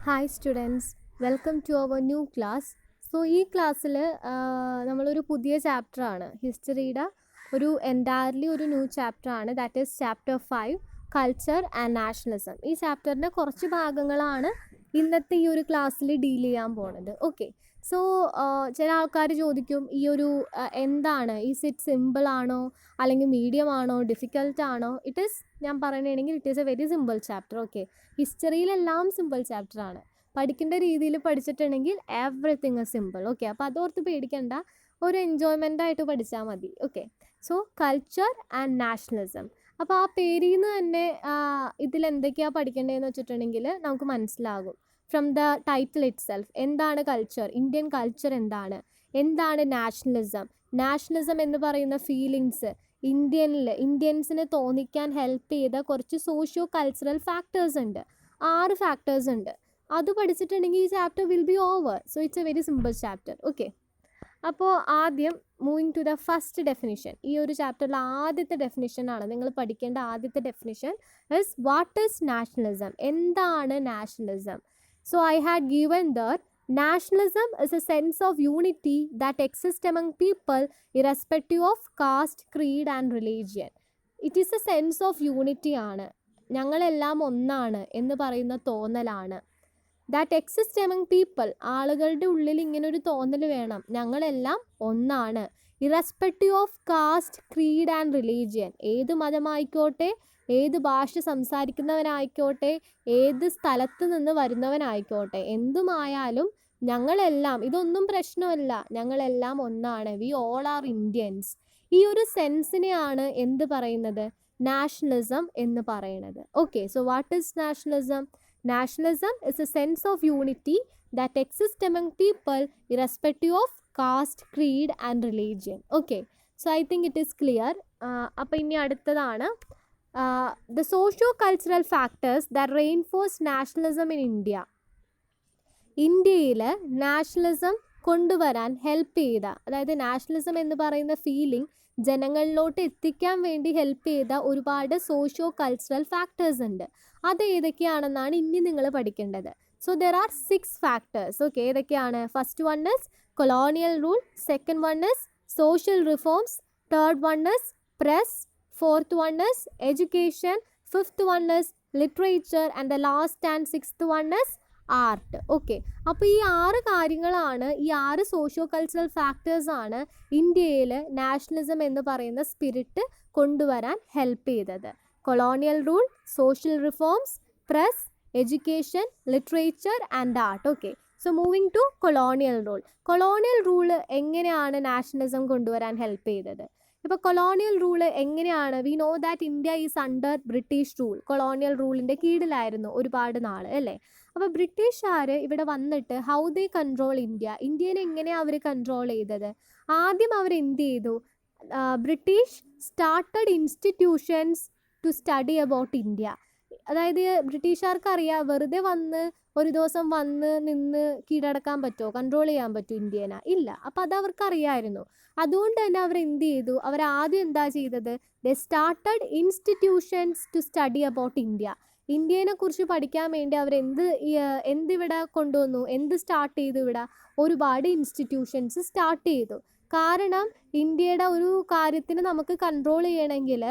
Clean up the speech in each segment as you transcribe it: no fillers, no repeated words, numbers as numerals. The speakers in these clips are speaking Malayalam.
Hi students, welcome to our new class. So ഈ ക്ലാസ്സിൽ നമ്മളൊരു പുതിയ ചാപ്റ്ററാണ് ഹിസ്റ്ററിയുടെ എൻറ്റയർലി ഒരു ന്യൂ ചാപ്റ്ററാണ്. That is chapter 5 culture and nationalism. ഈ ചാപ്റ്ററിൻ്റെ കുറച്ച് ഭാഗങ്ങളാണ് ഇന്നത്തെ ഈ ഒരു ക്ലാസ്സിൽ ഡീൽ ചെയ്യാൻ പോണത്. ഓക്കെ, സോ ചില ആൾക്കാർ ചോദിക്കും എന്താണ്, ഈസ് ഇറ്റ് സിമ്പിൾ ആണോ അല്ലെങ്കിൽ മീഡിയം ആണോ ഡിഫിക്കൽട്ട് ആണോ? ഞാൻ പറയണമെങ്കിൽ it is a very simple chapter. Okay, ഹിസ്റ്ററിയിലെല്ലാം സിമ്പിൾ ചാപ്റ്റർ ആണ്. പഠിക്കേണ്ട രീതിയിൽ പഠിച്ചിട്ടുണ്ടെങ്കിൽ എവറിത്തിങ് ഇസ് സിമ്പിൾ. ഓക്കെ, അപ്പോൾ അതോർത്ത് പേടിക്കേണ്ട, ഒരു എൻജോയ്മെൻ്റ് ആയിട്ട് പഠിച്ചാൽ മതി. Okay, so culture and nationalism. അപ്പോൾ ആ പേരിൽ നിന്ന് തന്നെ ഇതിലെന്തൊക്കെയാണ് പഠിക്കേണ്ടതെന്ന് വെച്ചിട്ടുണ്ടെങ്കിൽ നമുക്ക് മനസ്സിലാകും. From the title it self, എന്താണ് കൾച്ചർ, ഇന്ത്യൻ കൾച്ചർ എന്താണ് നാഷണലിസം എന്ന് പറയുന്ന ഫീലിങ്സ് ഇന്ത്യൻസിന് തോന്നിക്കാൻ ഹെൽപ്പ് ചെയ്ത കുറച്ച് സോഷ്യോ കൾച്ചറൽ ഫാക്ടേഴ്സ് ഉണ്ട്. 6 ഫാക്ടേഴ്സ് ഉണ്ട്. അത് പഠിച്ചിട്ടുണ്ടെങ്കിൽ ഈ chapter will be over. So it's a very simple chapter. Okay, അപ്പോൾ ആദ്യം moving to the first definition. ഈ ഒരു ചാപ്റ്ററിൽ ആദ്യത്തെ ഡെഫിനിഷനാണ് നിങ്ങൾ പഠിക്കേണ്ട. ആദ്യത്തെ definition is what is nationalism, എന്താണ് nationalism. So I had given there nationalism is a sense of unity that exists among people irrespective of caste, creed and religion. It is a sense of unity ആണ്, ഞങ്ങളെല്ലാം ഒന്നാണ് എന്ന് പറയുന്ന തോന്നലാണ്. ദാറ്റ് എക്സിസ്റ്റ് എമംഗ് പീപ്പിൾ, ആളുകളുടെ ഉള്ളിൽ ഇങ്ങനൊരു തോന്നൽ വേണം, ഞങ്ങളെല്ലാം ഒന്നാണ്. Irrespective of caste, creed and religion, ഏത് മതമായിക്കോട്ടെ, ഏത് ഭാഷ സംസാരിക്കുന്നവനായിക്കോട്ടെ, ഏത് സ്ഥലത്ത് നിന്ന് വരുന്നവനായിക്കോട്ടെ, എന്തുമായാലും ഞങ്ങളെല്ലാം, ഇതൊന്നും പ്രശ്നമല്ല, ഞങ്ങളെല്ലാം ഒന്നാണ്. We all are Indians. ഈ ഒരു സെൻസിനെയാണ് എന്ത് പറയുന്നത്, നാഷണലിസം എന്ന് പറയുന്നത്. Okay, so what is nationalism? Nationalism is a sense of unity that exists among people irrespective of caste, creed and religion. Okay, so I think it is clear. അപ്പോൾ ഇനി അടുത്തതാണ് the socio-cultural factors that reinforce nationalism in India. ഇന്ത്യയിൽ നാഷണലിസം കൊണ്ടുവരാൻ ഹെൽപ്പ് ചെയ്ത, അതായത് നാഷണലിസം എന്ന് പറയുന്ന ഫീലിംഗ് ജനങ്ങളിലോട്ട് എത്തിക്കാൻ വേണ്ടി ഹെൽപ്പ് ചെയ്ത ഒരുപാട് സോഷ്യോ കൾച്ചറൽ ഫാക്ടേഴ്സ് ഉണ്ട്. അത് ഏതൊക്കെയാണെന്നാണ് ഇനി നിങ്ങൾ പഠിക്കേണ്ടത്. So there are 6 factors. Okay, ഏതൊക്കെയാണ്? First one is colonial rule, second one is social reforms, third one is press, fourth one is education, fifth one is literature and the last and sixth one is art. Okay, അപ്പോൾ ഈ 6 കാര്യങ്ങളാണ്, ഈ 6 സോഷ്യോ കൾച്ചറൽ ഫാക്ടേഴ്സാണ് ഇന്ത്യയിൽ നാഷണലിസം എന്ന് പറയുന്ന സ്പിരിറ്റ് കൊണ്ടുവരാൻ ഹെൽപ്പ് ചെയ്തത്. Colonial rule, social reforms, press, education, literature and art. Okay, so moving to colonial rule. Colonial rule എങ്ങനെയാണ് നാഷണലിസം കൊണ്ടുവരാൻ ഹെൽപ്പ് ചെയ്തത്? ഇപ്പോൾ കൊളോണിയൽ റൂള് എങ്ങനെയാണ്? We know that India is under British rule. Colonial റൂളിൻ്റെ കീഴിലായിരുന്നു ഒരുപാട് നാൾ, അല്ലേ? അപ്പോൾ ബ്രിട്ടീഷുകാർ ഇവിടെ വന്നിട്ട് ഹൗ ദേ കൺട്രോൾ ഇന്ത്യനെ എങ്ങനെയാണ് അവർ കൺട്രോൾ ചെയ്തത്? ആദ്യം അവർ എന്ത് ചെയ്തു? British started institutions to study about India. അതായത് ബ്രിട്ടീഷുകാർക്ക് അറിയാം, വെറുതെ വന്ന് ഒരു ദിവസം വന്ന് നിന്ന് കീഴടക്കാൻ പറ്റുമോ, കൺട്രോൾ ചെയ്യാൻ പറ്റുമോ ഇന്ത്യനെ? ഇല്ല. അപ്പോൾ അത് അവർക്കറിയായിരുന്നു. അതുകൊണ്ട് തന്നെ അവർ എന്ത് ചെയ്തു? അവർ ആദ്യം എന്താ ചെയ്തത്? They started institutions to study about ഇന്ത്യനെ കുറിച്ച് പഠിക്കാൻ വേണ്ടി അവർ എന്തിവിടെ കൊണ്ടുവന്നു? സ്റ്റാർട്ട് ചെയ്തു? ഇവിടെ ഒരുപാട് ഇൻസ്റ്റിറ്റ്യൂഷൻസ് സ്റ്റാർട്ട് ചെയ്തു. കാരണം ഇന്ത്യയുടെ ഒരു കാര്യത്തിന് നമുക്ക് കൺട്രോൾ ചെയ്യണമെങ്കിൽ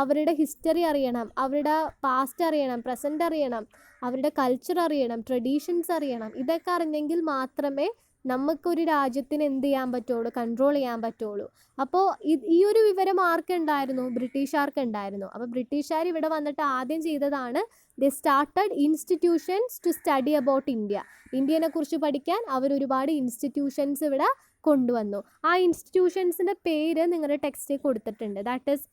അവരുടെ ഹിസ്റ്ററി അറിയണം, അവരുടെ പാസ്റ്റ് അറിയണം, പ്രസൻറ്റ് അറിയണം, അവരുടെ കൾച്ചർ അറിയണം, ട്രഡീഷൻസ് അറിയണം. ഇതൊക്കെ അറിഞ്ഞെങ്കിൽ മാത്രമേ നമുക്കൊരു രാജ്യത്തിന് എന്ത് ചെയ്യാൻ പറ്റുള്ളൂ? കൺട്രോൾ ചെയ്യാൻ പറ്റുള്ളൂ. അപ്പോൾ ഈ ഒരു വിവരം ആർക്കുണ്ടായിരുന്നു? ബ്രിട്ടീഷുകാർക്ക് ഉണ്ടായിരുന്നു. അപ്പോൾ ബ്രിട്ടീഷുകാർ ഇവിടെ വന്നിട്ട് ആദ്യം ചെയ്തതാണ് they started institutions to study about ഇന്ത്യനെ കുറിച്ച് പഠിക്കാൻ അവർ ഒരുപാട് ഇൻസ്റ്റിറ്റ്യൂഷൻസ് ഇവിടെ കൊണ്ടുവന്നു. ആ ഇൻസ്റ്റിറ്റ്യൂഷൻസിൻ്റെ പേര് നിങ്ങളുടെ ടെക്സ്റ്റിൽ കൊടുത്തിട്ടുണ്ട്. That is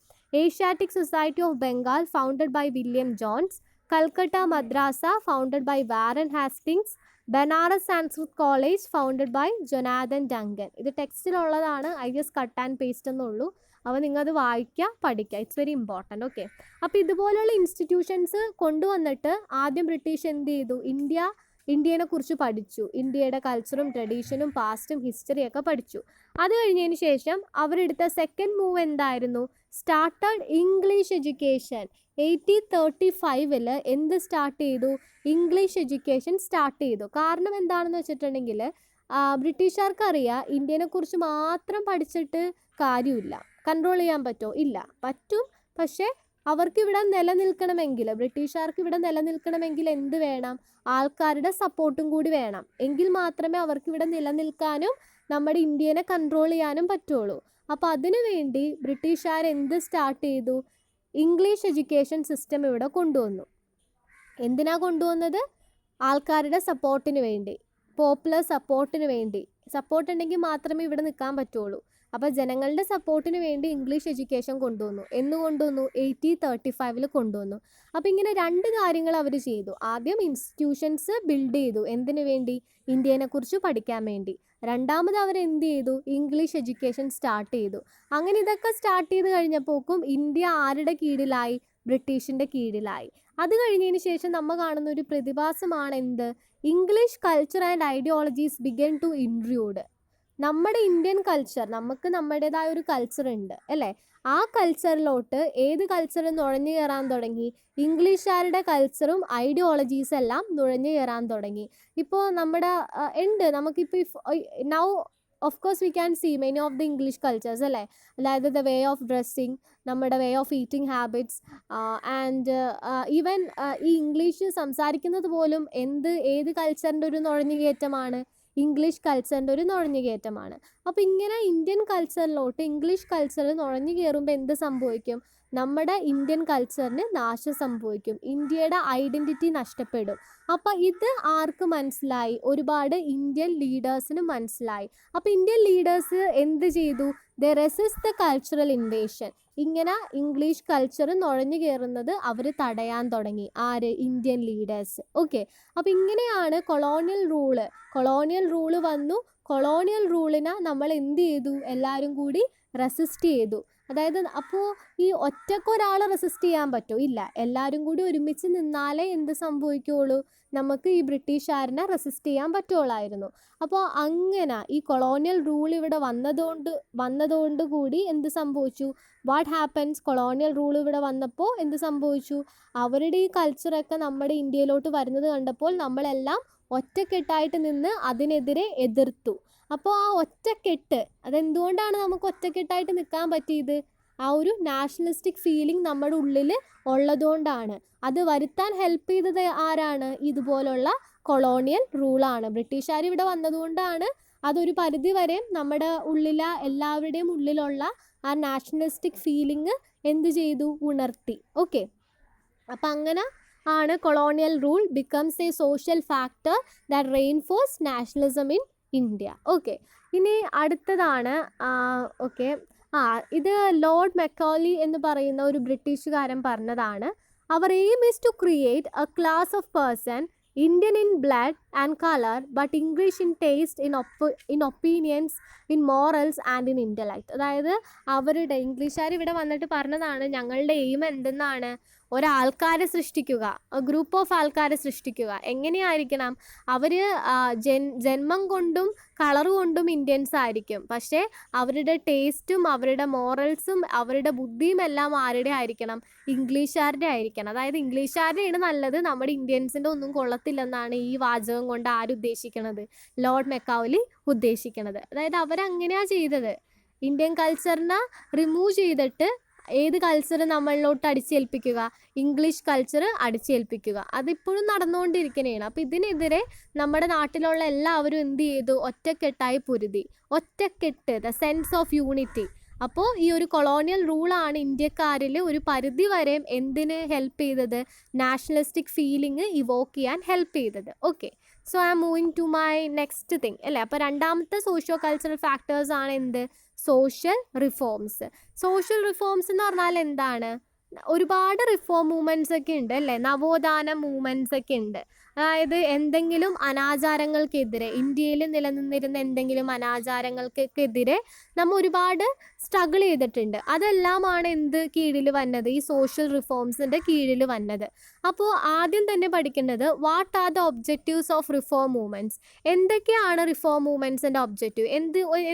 Asiatic Society of Bengal founded by William Jones, Calcutta Madras founded by Warren Hastings, Banaras Sanskrit College founded by Jonathan Duncan. ഇത് ടെക്സ്റ്റിലുള്ളതാണ്, I just cut and paste എന്നുള്ളൂ. അപ്പോൾ നിങ്ങളത് വായിക്കുക, പഠിക്കുക. It's very important. ഓക്കെ, അപ്പോൾ ഇതുപോലെയുള്ള ഇൻസ്റ്റിറ്റ്യൂഷൻസ് കൊണ്ടുവന്നിട്ട് ആദ്യം ബ്രിട്ടീഷ് എന്ത് ചെയ്തു? ഇന്ത്യ ഇന്ത്യനെ കുറിച്ച് പഠിച്ചു, ഇന്ത്യയുടെ കൾച്ചറും ട്രഡീഷനും പാസ്റ്റും ഹിസ്റ്ററിയൊക്കെ പഠിച്ചു. അത് കഴിഞ്ഞതിന് ശേഷം അവരെടുത്ത സെക്കൻഡ് മൂവ് എന്തായിരുന്നു? Started English education. 1835 എന്ത് സ്റ്റാർട്ട് ചെയ്തു? ഇംഗ്ലീഷ് എഡ്യൂക്കേഷൻ സ്റ്റാർട്ട് ചെയ്തു. കാരണം എന്താണെന്ന് വെച്ചിട്ടുണ്ടെങ്കിൽ ബ്രിട്ടീഷുകാർക്കറിയാം ഇന്ത്യനെ കുറിച്ച് മാത്രം പഠിച്ചിട്ട് കാര്യമില്ല. കൺട്രോൾ ചെയ്യാൻ പറ്റുമോ? ഇല്ല, പറ്റും. പക്ഷേ അവർക്കിവിടെ നിലനിൽക്കണമെങ്കിൽ, ബ്രിട്ടീഷുകാർക്ക് ഇവിടെ നിലനിൽക്കണമെങ്കിൽ എന്ത് വേണം? ആൾക്കാരുടെ സപ്പോർട്ടും കൂടി വേണം. എങ്കിൽ മാത്രമേ അവർക്കിവിടെ നിലനിൽക്കാനും നമ്മുടെ ഇന്ത്യനെ കൺട്രോൾ ചെയ്യാനും പറ്റുള്ളൂ. അപ്പോൾ അതിനു വേണ്ടി ബ്രിട്ടീഷുകാർ എന്ത് സ്റ്റാർട്ട് ചെയ്തു? ഇംഗ്ലീഷ് എഡ്യൂക്കേഷൻ സിസ്റ്റം ഇവിടെ കൊണ്ടുവന്നു. എന്തിനാ കൊണ്ടുവന്നത്? ആൾക്കാരുടെ സപ്പോർട്ടിന് വേണ്ടി, പോപ്പുലർ സപ്പോർട്ടിന് വേണ്ടി. സപ്പോർട്ട് ഉണ്ടെങ്കിൽ മാത്രമേ ഇവിടെ നിൽക്കാൻ പറ്റുള്ളൂ. അപ്പോൾ ജനങ്ങളുടെ സപ്പോർട്ടിന് വേണ്ടി ഇംഗ്ലീഷ് എഡ്യൂക്കേഷൻ കൊണ്ടുവന്നു. എന്ന് കൊണ്ടുവന്നു? 1835 കൊണ്ടുവന്നു. അപ്പോൾ ഇങ്ങനെ രണ്ട് കാര്യങ്ങൾ അവർ ചെയ്തു. ആദ്യം ഇൻസ്റ്റിറ്റ്യൂഷൻസ് ബിൽഡ് ചെയ്തു. എന്തിനു വേണ്ടി? ഇന്ത്യനെ കുറിച്ച് പഠിക്കാൻ വേണ്ടി. രണ്ടാമത് അവർ എന്ത് ചെയ്തു? ഇംഗ്ലീഷ് എഡ്യൂക്കേഷൻ സ്റ്റാർട്ട് ചെയ്തു. അങ്ങനെ ഇതൊക്കെ സ്റ്റാർട്ട് ചെയ്ത് കഴിഞ്ഞപ്പോഴേക്കും ഇന്ത്യ ആരുടെ കീഴിലായി? ബ്രിട്ടീഷിൻ്റെ കീഴിലായി. അത് കഴിഞ്ഞതിന് ശേഷം നമ്മൾ കാണുന്ന ഒരു പ്രതിഭാസമാണ് എന്ത്? English culture and ideologies began to intrude. നമ്മുടെ ഇന്ത്യൻ കൾച്ചർ, നമുക്ക് നമ്മുടേതായ ഒരു കൾച്ചർ ഉണ്ട് അല്ലേ? ആ കൾച്ചറിലോട്ട് ഏത് കൾച്ചറും നുഴഞ്ഞു കയറാൻ തുടങ്ങി? ഇംഗ്ലീഷുകാരുടെ കൾച്ചറും ഐഡിയോളജീസ് എല്ലാം നുഴഞ്ഞു കയറാൻ തുടങ്ങി. ഇപ്പോൾ നമ്മുടെ ഉണ്ട്, നമുക്കിപ്പോൾ now of course we can see many of the English cultures അല്ലേ? അതായത് ദ വേ ഓഫ് ഡ്രസ്സിങ്, നമ്മുടെ way of eating habits, and even ഈ ഇംഗ്ലീഷ് സംസാരിക്കുന്നത് പോലും ഏത് കൾച്ചറിൻ്റെ ഒരു നുഴഞ്ഞുകയറ്റമാണ്? ഇംഗ്ലീഷ് കൾച്ചറിൻ്റെ ഒരു നുഴഞ്ഞുകയറ്റമാണ്. അപ്പോൾ ഇങ്ങനെ ഇന്ത്യൻ കൾച്ചറിലോട്ട് ഇംഗ്ലീഷ് കൾച്ചറിൽ നുഴഞ്ഞു കയറുമ്പോൾ എന്ത് സംഭവിക്കും? നമ്മുടെ ഇന്ത്യൻ കൾച്ചറിന് നാശം സംഭവിക്കും. ഇന്ത്യയുടെ ഐഡൻറ്റിറ്റി നഷ്ടപ്പെടും. അപ്പോൾ ഇത് ആർക്ക് മനസ്സിലായി? ഒരുപാട് ഇന്ത്യൻ ലീഡേഴ്സിന് മനസ്സിലായി. അപ്പോൾ ഇന്ത്യൻ ലീഡേഴ്സ് എന്ത് ചെയ്തു? ദേ റെസിസ്റ്റ് ദ കൾച്ചറൽ ഇൻവേഷൻ. ഇങ്ങനെ ഇംഗ്ലീഷ് കൾച്ചർ നുഴഞ്ഞു കയറുന്നത് അവർ തടയാൻ തുടങ്ങി. ആര്? Indian leaders. ഓക്കെ, അപ്പോൾ ഇങ്ങനെയാണ് കൊളോണിയൽ റൂള് വന്നു. കൊളോണിയൽ റൂളിനെ നമ്മൾ എന്ത് ചെയ്തു? എല്ലാവരും കൂടി റെസിസ്റ്റ് ചെയ്തു. അതായത് അപ്പോൾ ഈ ഒറ്റക്കൊരാൾ റെസിസ്റ്റ് ചെയ്യാൻ പറ്റുമോ? ഇല്ല, എല്ലാവരും കൂടി ഒരുമിച്ച് നിന്നാലേ എന്ത് സംഭവിക്കുകയുള്ളൂ? നമുക്ക് ഈ ബ്രിട്ടീഷുകാരനെ റെസിസ്റ്റ് ചെയ്യാൻ പറ്റുള്ളായിരുന്നു. അപ്പോൾ അങ്ങനെ ഈ കൊളോണിയൽ റൂൾ ഇവിടെ വന്നതുകൊണ്ട് കൂടി എന്ത് സംഭവിച്ചു? What happens? കൊളോണിയൽ റൂൾ ഇവിടെ വന്നപ്പോൾ എന്ത് സംഭവിച്ചു? അവരുടെ ഈ കൾച്ചറൊക്കെ നമ്മുടെ ഇന്ത്യയിലോട്ട് വരുന്നത് കണ്ടപ്പോൾ നമ്മളെല്ലാം ഒറ്റക്കെട്ടായിട്ട് നിന്ന് അതിനെതിരെ എതിർത്തു. അപ്പോൾ ആ ഒറ്റക്കെട്ട്, അതെന്തുകൊണ്ടാണ് നമുക്ക് ഒറ്റക്കെട്ടായിട്ട് നിൽക്കാൻ പറ്റിയത്? ആ ഒരു നാഷണലിസ്റ്റിക് ഫീലിംഗ് നമ്മുടെ ഉള്ളിൽ ഉള്ളതുകൊണ്ടാണ്. അത് വരുത്താൻ ഹെൽപ്പ് ചെയ്തത് ആരാണ്? ഇതുപോലുള്ള കൊളോണിയൽ റൂളാണ്. ബ്രിട്ടീഷുകാർ ഇവിടെ വന്നതുകൊണ്ടാണ് അതൊരു പരിധി വരെ നമ്മുടെ എല്ലാവരുടെയും ഉള്ളിലുള്ള ആ നാഷണലിസ്റ്റിക് ഫീലിംഗ് എന്ത് ചെയ്തു? ഉണർത്തി. ഓക്കെ, അപ്പം അങ്ങനെ ആണ് colonial rule becomes A social factor that reinforce nationalism in India. Okay, ഇനി അടുത്തതാണ് ഇത് ലോർഡ് മെക്കോളി എന്ന് പറയുന്ന ഒരു ബ്രിട്ടീഷുകാരൻ പറഞ്ഞതാണ്. അവർ aim is to create a class of person Indian in blood and colour but English in taste, in opinions, in morals and in intellect. അതായത് അവരുടെ ഇംഗ്ലീഷുകാർ ഇവിടെ വന്നിട്ട് പറഞ്ഞതാണ്, ഞങ്ങളുടെ എയിം എന്തെന്നാണ്? ഒരാൾക്കാരെ സൃഷ്ടിക്കുക, ഗ്രൂപ്പ് ഓഫ് ആൾക്കാരെ സൃഷ്ടിക്കുക. എങ്ങനെയായിരിക്കണം? അവർ ജന്മം കൊണ്ടും കളർ കൊണ്ടും ഇന്ത്യൻസ് ആയിരിക്കും, പക്ഷേ അവരുടെ ടേസ്റ്റും അവരുടെ മോറൽസും അവരുടെ ബുദ്ധിയും എല്ലാം ആരുടെ ആയിരിക്കണം? ഇംഗ്ലീഷുകാരുടെ ആയിരിക്കണം. അതായത് ഇംഗ്ലീഷുകാരുടെയാണ് നല്ലത്, നമ്മുടെ ഇന്ത്യൻസിൻ്റെ ഒന്നും കൊള്ളത്തില്ലെന്നാണ് ഈ വാചകം കൊണ്ട് ആരുദ്ദേശിക്കണത്? ലോർഡ് മെക്കൗലി ഉദ്ദേശിക്കണത്. അതായത് അവരങ്ങനെയാണ് ചെയ്തത്. ഇന്ത്യൻ കൾച്ചറിനെ റിമൂവ് ചെയ്തിട്ട് ഏത് കൾച്ചർ നമ്മളിലോട്ട് അടിച്ചേൽപ്പിക്കുക? ഇംഗ്ലീഷ് കൾച്ചർ അടിച്ചേൽപ്പിക്കുക. അതിപ്പോഴും നടന്നുകൊണ്ടിരിക്കുന്നതാണ്. അപ്പോൾ ഇതിനെതിരെ നമ്മുടെ നാട്ടിലുള്ള എല്ലാവരും എന്ത് ചെയ്തു? ഒറ്റക്കെട്ടായി പൊരുതി. ഒറ്റക്കെട്ട്, ദ സെൻസ് ഓഫ് യൂണിറ്റി. അപ്പോൾ ഈ ഒരു കൊളോണിയൽ റൂളാണ് ഇന്ത്യക്കാരിൽ ഒരു പരിധി വരെ എന്തിന് ഹെൽപ്പ് ചെയ്തത്? നാഷണലിസ്റ്റിക് ഫീലിംഗ് ഇവോക്ക് ചെയ്യാൻ ഹെൽപ്പ് ചെയ്തത്. Okay, so I am moving to my next thing അല്ലേ? അപ്പോൾ രണ്ടാമത്തെ സോഷ്യോ കൾച്ചറൽ ഫാക്ടേഴ്സ് ആണ് എന്ത്? Social reforms. സോഷ്യൽ റിഫോംസ് എന്ന് പറഞ്ഞാൽ എന്താണ്? ഒരുപാട് റിഫോം മൂവ്മെൻറ്റ്സ് ഒക്കെ ഉണ്ട് അല്ലേ, നവോത്ഥാന മൂവ്മെൻറ്റ്സ് ഒക്കെ ഉണ്ട്. അതായത് എന്തെങ്കിലും അനാചാരങ്ങൾക്കെതിരെ, ഇന്ത്യയിൽ നിലനിന്നിരുന്ന എന്തെങ്കിലും അനാചാരങ്ങൾക്കെതിരെ നമ്മൾ ഒരുപാട് സ്ട്രഗിൾ ചെയ്തിട്ടുണ്ട്. അതെല്ലാമാണ് എന്ത് കീഴിൽ വന്നത്, ഈ സോഷ്യൽ റിഫോംസിൻ്റെ കീഴിൽ വന്നത്. അപ്പോൾ ആദ്യം തന്നെ പഠിക്കേണ്ടത് what are the objectives of reform movements. എന്തൊക്കെയാണ് റിഫോം മൂവ്മെൻറ്റ്സിൻ്റെ ഒബ്ജക്റ്റീവ്,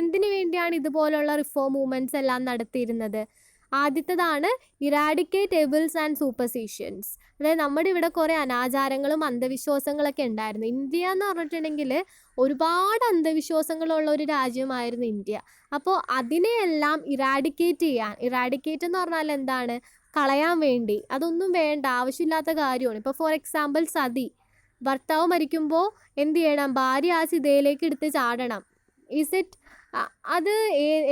എന്തിനു വേണ്ടിയാണ് ഇതുപോലുള്ള റിഫോം മൂവ്മെൻറ്റ്സ് എല്ലാം നടത്തിയിരുന്നത്. ആദ്യത്തേതാണ് ഇറാഡിക്കേറ്റ് എവിൽസ് ആൻഡ് സൂപ്പർസിഷ്യൻസ്. അതായത് നമ്മുടെ ഇവിടെ കുറേ അനാചാരങ്ങളും അന്ധവിശ്വാസങ്ങളൊക്കെ ഉണ്ടായിരുന്നു. ഇന്ത്യ എന്ന് പറഞ്ഞിട്ടുണ്ടെങ്കിൽ ഒരുപാട് അന്ധവിശ്വാസങ്ങളുള്ള ഒരു രാജ്യമായിരുന്നു ഇന്ത്യ. അപ്പോൾ അതിനെയെല്ലാം ഇറാഡിക്കേറ്റ് എന്ന് പറഞ്ഞാൽ എന്താണ്, കളയാൻ വേണ്ടി. അതൊന്നും വേണ്ട, ആവശ്യമില്ലാത്ത കാര്യമാണ്. ഇപ്പോൾ ഫോർ എക്സാമ്പിൾ സതി, ഭർത്താവ് മരിക്കുമ്പോൾ എന്ത് ചെയ്യണം, ഭാര്യ ആ ചിതയിലേക്ക് എടുത്ത് ചാടണം. ഈസ് ഇറ്റ് അത്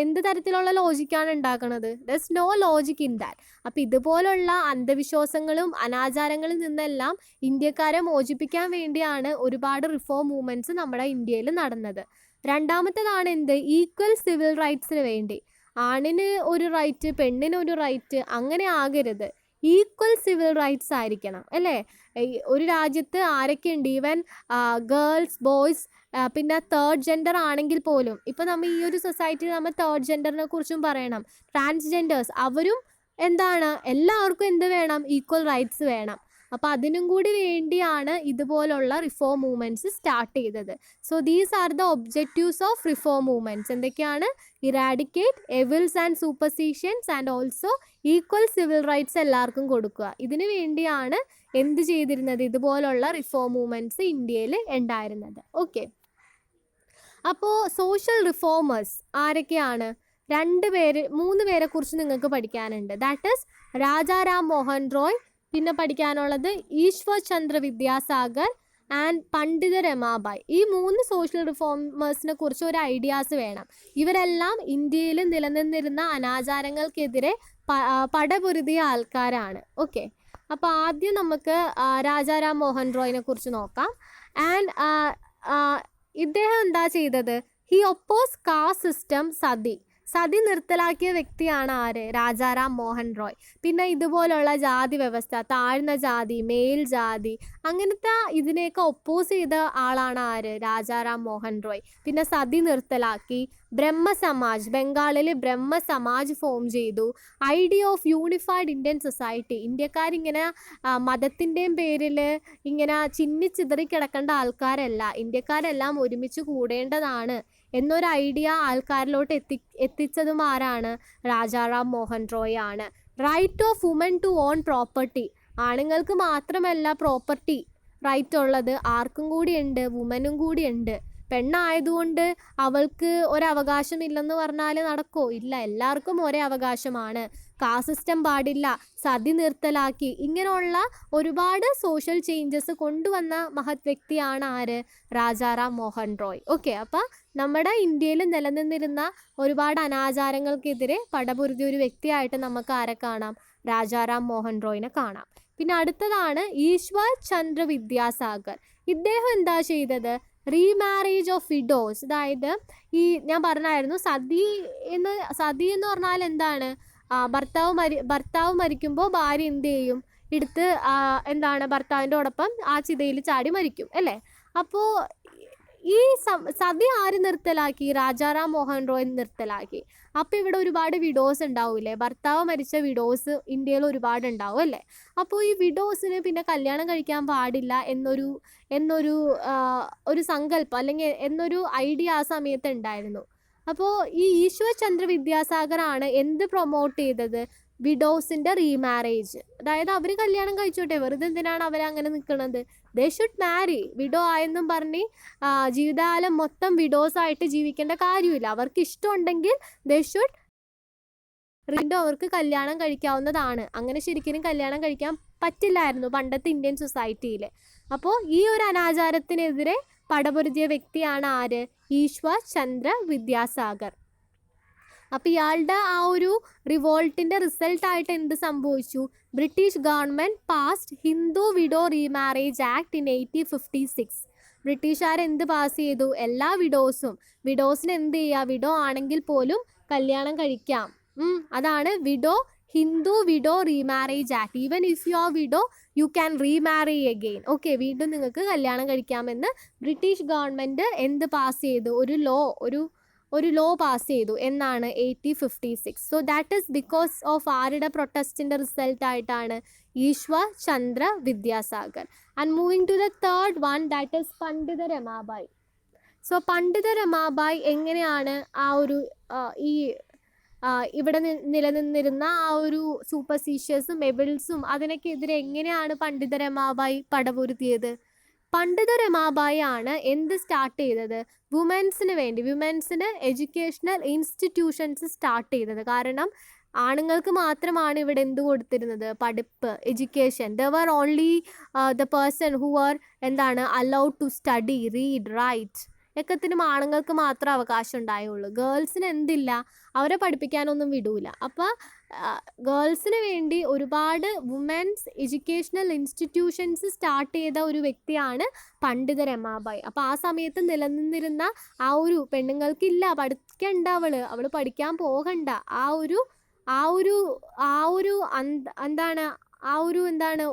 എന്ത് തരത്തിലുള്ള ലോജിക്കാണ് ഉണ്ടാക്കുന്നത്? ദർസ് നോ ലോജിക് ഇൻ ദാറ്റ്. അപ്പോൾ ഇതുപോലുള്ള അന്ധവിശ്വാസങ്ങളും അനാചാരങ്ങളിൽ നിന്നെല്ലാം ഇന്ത്യക്കാരെ മോചിപ്പിക്കാൻ വേണ്ടിയാണ് ഒരുപാട് റിഫോം മൂവ്മെൻറ്റ്സ് നമ്മുടെ ഇന്ത്യയിൽ നടന്നത്. രണ്ടാമത്തേതാണ് എന്ത്, ഈക്വൽ സിവിൽ റൈറ്റ്സിന് വേണ്ടി. ആണിന് ഒരു റൈറ്റ്, പെണ്ണിന് ഒരു റൈറ്റ്, അങ്ങനെ ആകരുത്. ഈക്വൽ സിവിൽ റൈറ്റ്സ് ആയിരിക്കണം അല്ലേ. ഒരു രാജ്യത്ത് ആരൊക്കെയുണ്ട്, ഈവൻ ഗേൾസ്, ബോയ്സ്, പിന്നെ തേർഡ് ജെൻഡർ ആണെങ്കിൽ പോലും. ഇപ്പോൾ നമ്മൾ ഈ ഒരു സൊസൈറ്റിയിൽ നമ്മൾ തേർഡ് ജെൻഡറിനെ കുറിച്ചും പറയണം. ട്രാൻസ്ജെൻഡേഴ്സ്, അവരും എന്താണ്, എല്ലാവർക്കും എന്ത് വേണം, ഈക്വൽ റൈറ്റ്സ് വേണം. അപ്പോൾ അതിനും കൂടി വേണ്ടിയാണ് ഇതുപോലുള്ള റിഫോം മൂവ്മെൻറ്റ്സ് സ്റ്റാർട്ട് ചെയ്തത്. So these are the objectives of reform movements. എന്തൊക്കെയാണ്? Eradicate evils and superstitions and also equal civil rights എല്ലാവർക്കും കൊടുക്കുക. ഇതിനു വേണ്ടിയാണ് എന്ത് ചെയ്തിരുന്നത്, ഇതുപോലുള്ള റിഫോം മൂവ്മെൻറ്റ്സ് ഇന്ത്യയിൽ ഉണ്ടായിരുന്നത്. ഓക്കെ, അപ്പോൾ സോഷ്യൽ റിഫോമേഴ്സ് ആരൊക്കെയാണ്? 3 പേരെ കുറിച്ച് നിങ്ങൾക്ക് പഠിക്കാനുണ്ട്. ദാറ്റ് ഈസ് രാജാറാം മോഹൻ റോയ്, പിന്നെ പഠിക്കാനുള്ളത് ഈശ്വർ ചന്ദ്ര വിദ്യാസാഗർ ആൻഡ് പണ്ഡിത രമാബായ്. ഈ 3 സോഷ്യൽ റിഫോമേഴ്സിനെ കുറിച്ച് ഒരു ഐഡിയാസ് വേണം. ഇവരെല്ലാം ഇന്ത്യയിൽ നിലനിന്നിരുന്ന അനാചാരങ്ങൾക്കെതിരെ പടപൊരുതിയ ആൾക്കാരാണ്. ഓക്കെ, അപ്പോൾ ആദ്യം നമുക്ക് രാജാറാം മോഹൻ റോയിനെ കുറിച്ച് നോക്കാം. ആൻഡ് ഇദ്ദേഹം എന്താ ചെയ്തത്? He oppose caste system, sati നിർത്തലാക്കിയ വ്യക്തിയാണ് ആര്? രാജാറാം മോഹൻ റോയ്. പിന്നെ ഇതുപോലുള്ള ജാതി വ്യവസ്ഥ, താഴ്ന്ന ജാതി, മേൽ ജാതി, അങ്ങനത്തെ ഇതിനെയൊക്കെ ഒപ്പോസ് ചെയ്ത ആളാണ് ആര്? രാജാറാം മോഹൻ റോയ്. പിന്നെ സതി നിർത്തലാക്കി. ബ്രഹ്മസമാജ്, ബംഗാളിൽ ബ്രഹ്മസമാജ് ഫോം ചെയ്തു. Idea of unified Indian society, ഇന്ത്യക്കാരിങ്ങനെ മതത്തിൻ്റെയും പേരിൽ ഇങ്ങനെ ചിന്നിച്ചിതറി കിടക്കേണ്ട ആൾക്കാരല്ല, ഇന്ത്യക്കാരെല്ലാം ഒരുമിച്ച് കൂടേണ്ടതാണ് എന്നൊരു ഐഡിയ ആൾക്കാരിലോട്ട് എത്തിച്ചതും ആരാണ്? രാജാറാം മോഹൻ റോയ് ആണ്. Right of women to own property, ആണുങ്ങൾക്ക് മാത്രമല്ല പ്രോപ്പർട്ടി റൈറ്റ് ഉള്ളത്, ആർക്കും കൂടിയുണ്ട്, വുമനും കൂടിയുണ്ട്. പെണ്ണായതുകൊണ്ട് അവൾക്ക് ഒരവകാശമില്ലെന്ന് പറഞ്ഞാൽ നടക്കോ? ഇല്ല, എല്ലാവർക്കും ഒരേ അവകാശമാണ്. കാസ്റ്റ് സിസ്റ്റം പാടില്ല, സതി നിർത്തലാക്കി, ഇങ്ങനെയുള്ള ഒരുപാട് സോഷ്യൽ ചേഞ്ചസ് കൊണ്ടുവന്ന മഹത് വ്യക്തിയാണ് ആര്? രാജാറാം മോഹൻ റോയ്. ഓക്കെ, അപ്പോൾ നമ്മുടെ ഇന്ത്യയിൽ നിലനിന്നിരുന്ന ഒരുപാട് അനാചാരങ്ങൾക്കെതിരെ പടപൊരുതിയ ഒരു വ്യക്തിയായിട്ട് നമുക്ക് ആരെ കാണാം? രാജാറാം മോഹൻ റോയിനെ കാണാം. പിന്നെ അടുത്തതാണ് ഈശ്വർ ചന്ദ്ര വിദ്യാസാഗർ. ഇദ്ദേഹം എന്താ ചെയ്തത്? Remarriage of widows. അതായത് ഈ ഞാൻ പറഞ്ഞായിരുന്നു സതി എന്ന് പറഞ്ഞാൽ എന്താണ്? ഭർത്താവ് മരിക്കുമ്പോൾ ഭാര്യ എന്ത് ചെയ്യും? എടുത്ത് എന്താണ്, ഭർത്താവിൻ്റെയോടൊപ്പം ആ ചിതയിൽ ചാടി മരിക്കും അല്ലേ. അപ്പോൾ ഈ സതി ആര് നിർത്തലാക്കി? രാജാറാം മോഹൻ റോയ് നിർത്തലാക്കി. അപ്പോൾ ഇവിടെ ഒരുപാട് വിഡോസ് ഉണ്ടാവില്ലേ? ഭർത്താവ് മരിച്ച വിഡോസ് ഇന്ത്യയിൽ ഒരുപാട് ഉണ്ടാവും അല്ലേ. അപ്പോൾ ഈ വിഡോസിന് പിന്നെ കല്യാണം കഴിക്കാൻ പാടില്ല എന്നൊരു ഒരു സങ്കല്പം അല്ലെങ്കിൽ എന്നൊരു ഐഡിയ ആ സമയത്ത് ഉണ്ടായിരുന്നു. അപ്പോൾ ഈ ഈശ്വർ ചന്ദ്ര വിദ്യാസാഗർ ആണ് എന്ത് പ്രൊമോട്ട് ചെയ്തത്? വിഡോസിൻ്റെ റീമാരേജ്. അതായത് അവർ കല്യാണം കഴിച്ചോട്ടെ, വെറുതെ എന്തിനാണ് അവരങ്ങനെ നിൽക്കുന്നത്? They should Mari. വിഡോ ആയെന്നും പറഞ്ഞ് ജീവിതകാലം മൊത്തം വിഡോസായിട്ട് ജീവിക്കേണ്ട കാര്യമില്ല. അവർക്ക് ഇഷ്ടമുണ്ടെങ്കിൽ ദേ ഷുഡ് അവർക്ക് കല്യാണം കഴിക്കാവുന്നതാണ്. അങ്ങനെ ശരിക്കും കല്യാണം കഴിക്കാൻ പറ്റില്ലായിരുന്നു പണ്ടത്തെ ഇന്ത്യൻ സൊസൈറ്റിയിൽ. അപ്പോൾ ഈ ഒരു അനാചാരത്തിനെതിരെ പടപൊരുതിയ വ്യക്തിയാണ് ആര്? ഈശ്വർ ചന്ദ്ര വിദ്യാസാഗർ. അപ്പോൾ ഇയാളുടെ ആ ഒരു റിവോൾട്ടിൻ്റെ റിസൾട്ടായിട്ട് എന്ത് സംഭവിച്ചു? British government passed Hindu widow remarriage act in 1856. ബ്രിട്ടീഷുകാർ എന്ത് പാസ് ചെയ്തു? എല്ലാ വിഡോസിന് എന്ത് ചെയ്യുക? വിഡോ ആണെങ്കിൽ പോലും കല്യാണം കഴിക്കാം. അതാണ് widow Hindu widow remarriage act. Even if you are widow you can remarry again. Okay, വീണ്ടും നിങ്ങൾക്ക് കല്യാണം കഴിക്കാമെന്ന് ബ്രിട്ടീഷ് ഗവൺമെൻറ് എന്ത് പാസ് ചെയ്തു? ഒരു ലോ പാസ് ചെയ്തു. എന്നാണ് 1856. So that is because of ആരുടെ പ്രൊട്ടസ്റ്റിൻ്റെ റിസൾട്ട് ആയിട്ടാണ്? Ishwar Chandra Vidyasagar. And moving to the third one, that is Pandita Ramabai. So പണ്ഡിത രമാബായി എങ്ങനെയാണ് ഈ ഇവിടെ നിലനിന്നിരുന്ന ആ ഒരു സൂപ്പർസ്റ്റീഷ്യസും എബിൾസും അതിനൊക്കെതിരെ എങ്ങനെയാണ് പണ്ഡിത രമാബായി പടപൊരുത്തിയത്? പണ്ഡിത രമാബായി ആണ് എന്ത് സ്റ്റാർട്ട് ചെയ്തത്? വിമൻസിന് എഡ്യൂക്കേഷണൽ ഇൻസ്റ്റിറ്റ്യൂഷൻസ് സ്റ്റാർട്ട് ചെയ്തത്. കാരണം ആണുങ്ങൾക്ക് മാത്രമാണ് ഇവിടെ എന്ത് കൊടുത്തിരുന്നത്? പഠിപ്പ്, education. There were only the person who are allowed to study, read, write. ഒക്കത്തിനും ആണുങ്ങൾക്ക് മാത്രമേ അവകാശം ഉണ്ടായുള്ളൂ. ഗേൾസിന് എന്തില്ല, അവരെ പഠിപ്പിക്കാനൊന്നും വിടൂല. അപ്പോൾ ഗേൾസിന് വേണ്ടി ഒരുപാട് വുമൻസ് എഡ്യൂക്കേഷണൽ ഇൻസ്റ്റിറ്റ്യൂഷൻസ് സ്റ്റാർട്ട് ചെയ്ത ഒരു വ്യക്തിയാണ് പണ്ഡിത രമാബായി. അപ്പോൾ ആ സമയത്ത് നിലനിന്നിരുന്ന ആ ഒരു പെണ്ണുങ്ങൾക്കില്ല, പഠിക്കണ്ട, അവൾ പഠിക്കാൻ പോകണ്ട,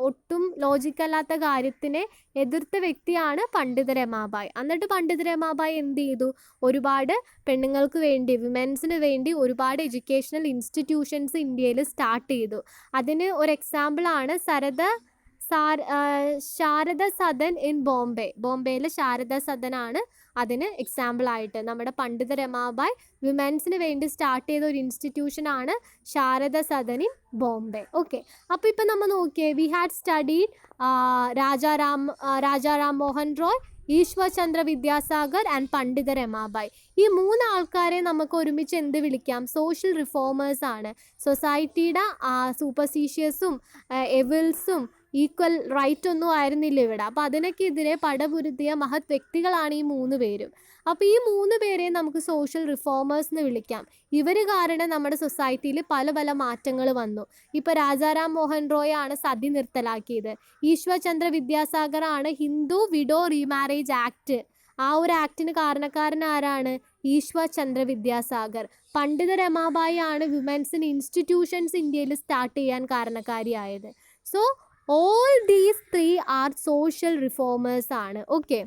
ഒട്ടും ലോജിക്കല്ലാത്ത കാര്യത്തിനെ എതിർത്ത വ്യക്തിയാണ് പണ്ഡിത രമാബായി. എന്നിട്ട് പണ്ഡിത രമാബായി എന്ത് ചെയ്തു? ഒരുപാട് പെണ്ണുങ്ങൾക്ക് വേണ്ടി, വിമൻസിന് വേണ്ടി ഒരുപാട് എഡ്യൂക്കേഷണൽ ഇൻസ്റ്റിറ്റ്യൂഷൻസ് ഇന്ത്യയിൽ സ്റ്റാർട്ട് ചെയ്തു. അതിന് ഒരു എക്സാമ്പിളാണ് ശാരദ സദൻ ഇൻ ബോംബെയിലെ ശാരദ സദനാണ് അതിന് എക്സാമ്പിളായിട്ട്. നമ്മുടെ പണ്ഡിത രമാബായി വിമൻസിന് വേണ്ടി സ്റ്റാർട്ട് ചെയ്ത ഒരു ഇൻസ്റ്റിറ്റ്യൂഷനാണ് ശാരദ സദൻ ഇൻ ബോംബെ. ഓക്കെ, അപ്പോൾ ഇപ്പം നമ്മൾ നോക്കിയേ, we had studied Rajaram Mohan Roy, Ishwar Chandra Vidyasagar and Pandita Ramabai. ഈ 3 ആൾക്കാരെ നമുക്ക് ഒരുമിച്ച് എന്ത് വിളിക്കാം? സോഷ്യൽ റിഫോമേഴ്സ് ആണ്. സൊസൈറ്റിയുടെ സൂപ്പർസ്റ്റീഷ്യസും എവിൾസും ഈക്വൽ റൈറ്റ് ഒന്നും ആയിരുന്നില്ല ഇവിടെ. അപ്പോൾ അതിനൊക്കെതിരെ പടപുരുത്തിയ മഹത് വ്യക്തികളാണ് ഈ 3 പേരും. അപ്പോൾ ഈ 3 പേരെ നമുക്ക് സോഷ്യൽ റിഫോമേഴ്സ് എന്ന് വിളിക്കാം. ഇവർ കാരണം നമ്മുടെ സൊസൈറ്റിയിൽ പല പല മാറ്റങ്ങൾ വന്നു. ഇപ്പോൾ രാജാറാം മോഹൻ റോയ് ആണ് സതി നിർത്തലാക്കിയത്. ഈശ്വർ ചന്ദ്ര വിദ്യാസാഗർ ആണ് ഹിന്ദു വിഡോ റീമാരേജ് ആക്ട്. ആ ഒരു ആക്ടിന് കാരണക്കാരൻ ആരാണ്? ഈശ്വർ ചന്ദ്ര വിദ്യാസാഗർ. പണ്ഡിത രമാബായി ആണ് വിമൻസിന് ഇൻസ്റ്റിറ്റ്യൂഷൻസ് ഇന്ത്യയിൽ സ്റ്റാർട്ട് ചെയ്യാൻ കാരണക്കാരിയായത്. So all these 3 are social reformers ആണ്. ഓക്കെ,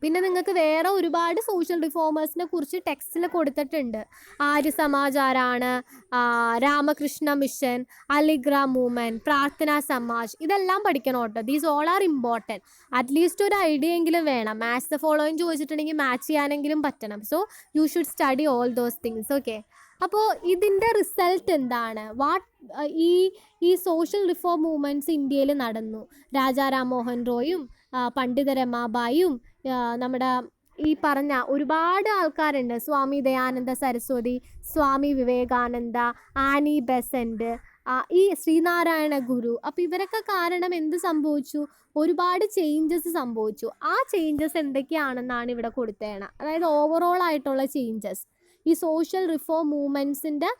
പിന്നെ നിങ്ങൾക്ക് വേറെ ഒരുപാട് സോഷ്യൽ റിഫോമേഴ്സിനെ കുറിച്ച് ടെക്സ്റ്റിൽ കൊടുത്തിട്ടുണ്ട്. ആര്യ സമാജ് ആരാണ്? രാമകൃഷ്ണ മിഷൻ, അലിഗ്രാം മൂവ്മെൻറ്റ്, പ്രാർത്ഥന സമാജ്, ഇതെല്ലാം പഠിക്കണം കേട്ടോ. These all are important. At least ഒരു ഐഡിയ എങ്കിലും വേണം. മാച്ച് ദ ഫോളോയിങ് ചോദിച്ചിട്ടുണ്ടെങ്കിൽ മാച്ച് ചെയ്യാനെങ്കിലും പറ്റണം. So you should study all those things. Okay, അപ്പോൾ ഇതിൻ്റെ റിസൾട്ട് എന്താണ്? ഈ സോഷ്യൽ റിഫോം മൂവ്മെൻറ്റ്സ് ഇന്ത്യയിൽ നടന്നു. രാജാറാം മോഹൻ റോയും പണ്ഡിത രമാബായും നമ്മുടെ ഈ പറഞ്ഞ ഒരുപാട് ആൾക്കാരുണ്ട്. സ്വാമി ദയാനന്ദ സരസ്വതി, സ്വാമി വിവേകാനന്ദ, ആനി ബെസൻറ്റ്, ഈ ശ്രീനാരായണ ഗുരു. അപ്പോൾ ഇവരൊക്കെ കാരണം എന്ത് സംഭവിച്ചു? ഒരുപാട് ചേഞ്ചസ് സംഭവിച്ചു. ആ ചേഞ്ചസ് എന്തൊക്കെയാണെന്നാണ് ഇവിടെ കൊടുത്തേണ. അതായത് ഓവറോൾ ആയിട്ടുള്ള ചേഞ്ചസ്. ഈ സോഷ്യൽ റിഫോം മൂവ്മെൻറ്റ്സിൻ്റെ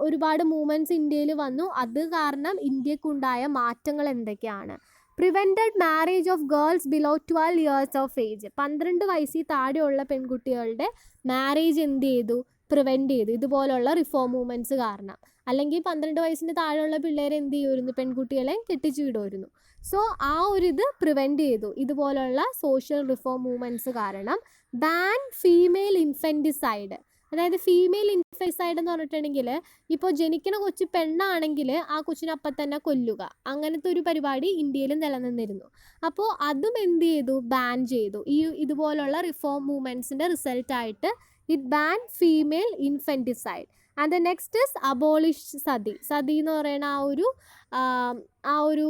ഒരുപാട് മൂവ്മെൻറ്റ്സ് ഇന്ത്യയിൽ വന്നു. അത് കാരണം ഇന്ത്യക്കുണ്ടായ മാറ്റങ്ങൾ എന്തൊക്കെയാണ്? Prevented marriage of girls below 12 years of age. 12 വയസ്സിൽ താഴെയുള്ള പെൺകുട്ടികളുടെ മാരേജ് എന്ത് ചെയ്തു? പ്രിവെൻറ്റ് ചെയ്തു, ഇതുപോലുള്ള റിഫോം മൂവ്മെൻറ്റ്സ് കാരണം. അല്ലെങ്കിൽ 12 വയസ്സിന് താഴെയുള്ള പിള്ളേരെ എന്ത് ചെയ്യുമായിരുന്നു? പെൺകുട്ടികളെ കെട്ടിച്ചു വിടുമായിരുന്നു. സോ ആ ഒരു ഇത് പ്രിവെൻറ്റ് ചെയ്തു ഇതുപോലുള്ള സോഷ്യൽ റിഫോം മൂവ്മെൻറ്റ്സ് കാരണം. Ban female infanticide. അതായത് ഫീമെയിൽ ഇൻഫൻറ്റിസൈഡ് എന്ന് പറഞ്ഞിട്ടുണ്ടെങ്കിൽ ഇപ്പോൾ ജനിക്കുന്ന കൊച്ചു പെണ്ണാണെങ്കിൽ ആ കൊച്ചിനെ അപ്പം തന്നെ കൊല്ലുക, അങ്ങനത്തെ ഒരു പരിപാടി ഇന്ത്യയിൽ നിലനിന്നിരുന്നു. അപ്പോൾ അതും എന്ത് ചെയ്തു? ബാൻ ചെയ്തു. ഇതുപോലുള്ള റിഫോം മൂവ്മെൻറ്റ്സിൻ്റെ റിസൾട്ടായിട്ട് it ban female infanticide. And the next is abolish sati. Sati എന്ന് പറയുന്ന ആ ഒരു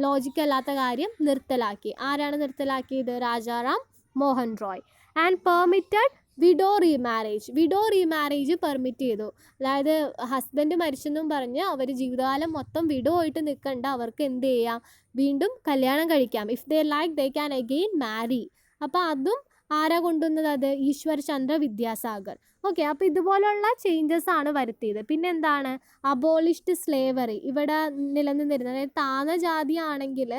ലോജിക്കല്ലാത്ത കാര്യം നിർത്തലാക്കി. ആരാണ് നിർത്തലാക്കിയത്? Rajaram Mohan Roy. And permitted widow remarriage permit ചെയ്തു. അതായത് ഹസ്ബൻഡ് മരിച്ചെന്നും പറഞ്ഞ് അവർ ജീവിതകാലം മൊത്തം വിഡോ ആയിട്ട് നിൽക്കണ്ട, അവർക്ക് എന്ത് ചെയ്യാം? വീണ്ടും കല്യാണം കഴിക്കാം. If they like they can again marry. അപ്പോൾ അതും ആരാ കൊണ്ടുവന്നത്? അത് ഈശ്വർ ചന്ദ്ര വിദ്യാസാഗർ. ഓക്കെ, അപ്പോൾ ഇതുപോലുള്ള ചേഞ്ചസ് ആണ് വരുത്തിയത്. പിന്നെ എന്താണ്? Abolished slavery. ഇവിടെ നിലനിന്നിരുന്നത്, അതായത് താഴ്ന്ന ജാതി ആണെങ്കിൽ